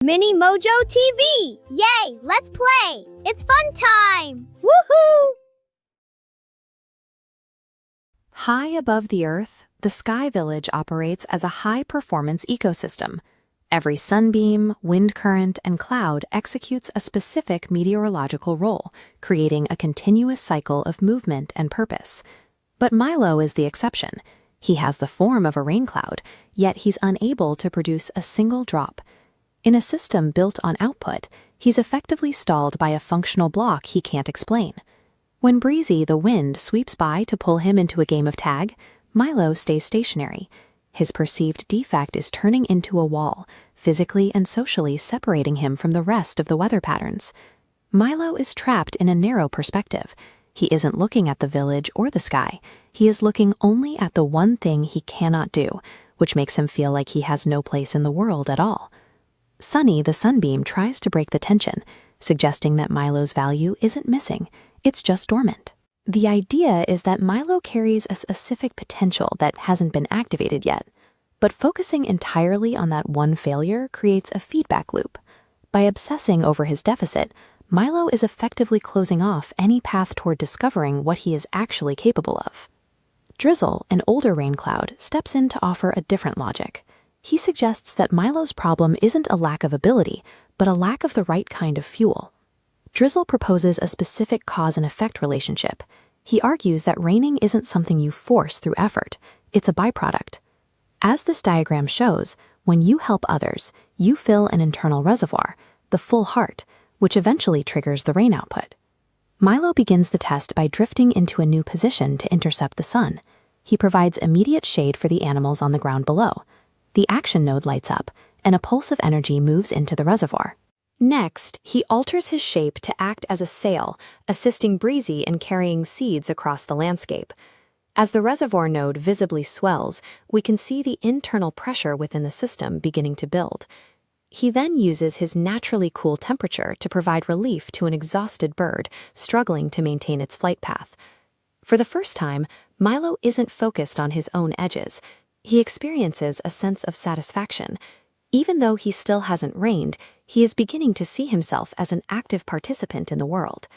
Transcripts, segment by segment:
Mini MOJO TV! Yay, let's play! It's fun time! Woohoo! High above the Earth, the Sky Village operates as a high-performance ecosystem. Every sunbeam, wind current, and cloud executes a specific meteorological role, creating a continuous cycle of movement and purpose. But Milo is the exception. He has the form of a rain cloud, yet he's unable to produce a single drop. In a system built on output, he's effectively stalled by a functional block he can't explain. When Breezy, the wind, sweeps by to pull him into a game of tag, Milo stays stationary. His perceived defect is turning into a wall, physically and socially separating him from the rest of the weather patterns. Milo is trapped in a narrow perspective. He isn't looking at the village or the sky. He is looking only at the one thing he cannot do, which makes him feel like he has no place in the world at all. Sunny, the sunbeam, tries to break the tension, suggesting that Milo's value isn't missing, it's just dormant. The idea is that Milo carries a specific potential that hasn't been activated yet, but focusing entirely on that one failure creates a feedback loop. By obsessing over his deficit, Milo is effectively closing off any path toward discovering what he is actually capable of. Drizzle, an older rain cloud, steps in to offer a different logic. He suggests that Milo's problem isn't a lack of ability, but a lack of the right kind of fuel. Drizzle proposes a specific cause and effect relationship. He argues that raining isn't something you force through effort, it's a byproduct. As this diagram shows, when you help others, you fill an internal reservoir, the full heart, which eventually triggers the rain output. Milo begins the test by drifting into a new position to intercept the sun. He provides immediate shade for the animals on the ground below. The action node lights up, and a pulse of energy moves into the reservoir. Next, he alters his shape to act as a sail, assisting Breezy in carrying seeds across the landscape. As the reservoir node visibly swells, we can see the internal pressure within the system beginning to build. He then uses his naturally cool temperature to provide relief to an exhausted bird struggling to maintain its flight path. For the first time, Milo isn't focused on his own edges. He experiences a sense of satisfaction. Even though he still hasn't reigned, he is beginning to see himself as an active participant in the world.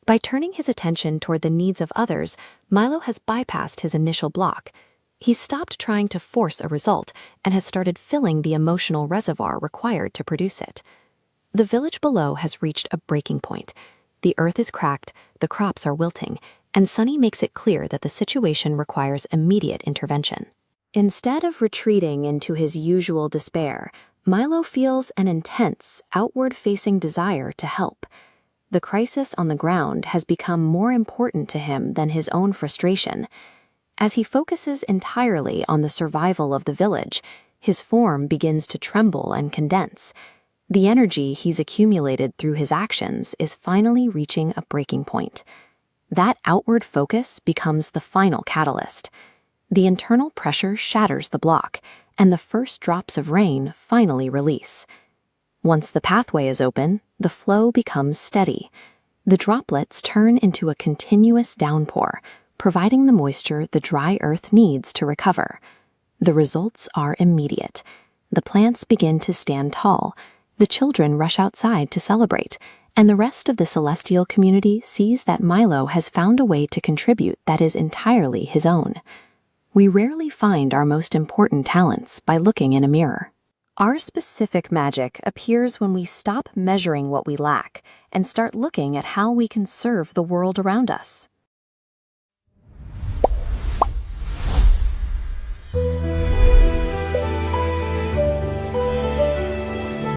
By turning his attention toward the needs of others, Milo has bypassed his initial block. He's stopped trying to force a result and has started filling the emotional reservoir required to produce it. The village below has reached a breaking point. The earth is cracked, the crops are wilting, and Sunny makes it clear that the situation requires immediate intervention. Instead of retreating into his usual despair, Milo feels an intense, outward-facing desire to help. The crisis on the ground has become more important to him than his own frustration. As he focuses entirely on the survival of the village, his form begins to tremble and condense. The energy he's accumulated through his actions is finally reaching a breaking point. That outward focus becomes the final catalyst. The internal pressure shatters the block, and the first drops of rain finally release. Once the pathway is open, the flow becomes steady. The droplets turn into a continuous downpour, providing the moisture the dry earth needs to recover. The results are immediate. The plants begin to stand tall, the children rush outside to celebrate, and the rest of the celestial community sees that Milo has found a way to contribute that is entirely his own. We rarely find our most important talents by looking in a mirror. Our specific magic appears when we stop measuring what we lack and start looking at how we can serve the world around us.